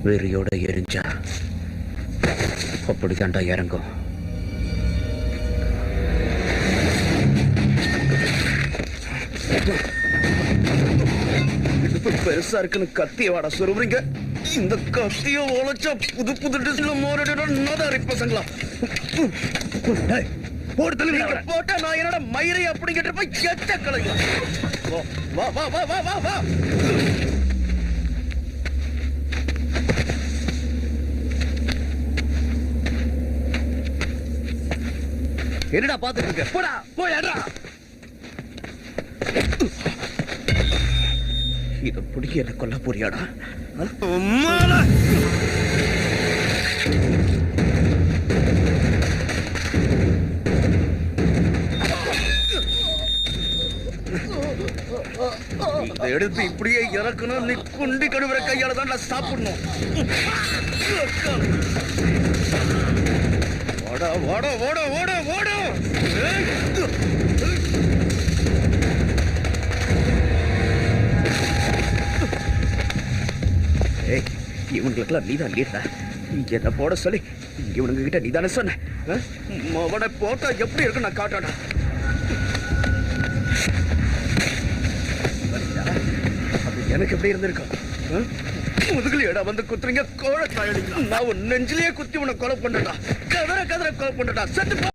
வெறியோட எரிஞ்சா அப்படித்தாண்டா இறங்கும். பெருசா இருக்குன்னு கத்திய வாடா சொல்றீங்க. இந்த கத்திய உழைச்சா புது புது டிஸ்ல மோரடி பசங்களா போட்டா நான் என்னோட மயிரை அப்படிங்கிட்ட போய் எச்ச கலையும். வா வா வா வா வா வா. என்னடா பாத்துட்டு இருக்க? போடா போயடா. இத பிடிக்க என்ன கொல்ல போறியாடா? இதை எடுத்து இப்படியே இறக்கணும். நீ குண்டி கடுவர கையால தான் சாப்பிடணும். ஓட ஓட ஓட ஓட ஓட. இவங்களுக்கெல்லாம் நீதான் லீடா. என்ன போட சொல்லி இவனுங்க கிட்ட நீதானே சொன்ன. அவனை போட்டா எப்படி இருக்கு நான் காட்டாடா. எனக்கு எப்படி இருந்திருக்கும்? முதுகுல இடம் வந்து குத்துறீங்க கோழ தாயடிக்கலாம். நான் உன் நெஞ்சிலேயே குத்தி உன்னை கொலை பண்ணடா. கதற கதற கொலை பண்ணடா. சத்து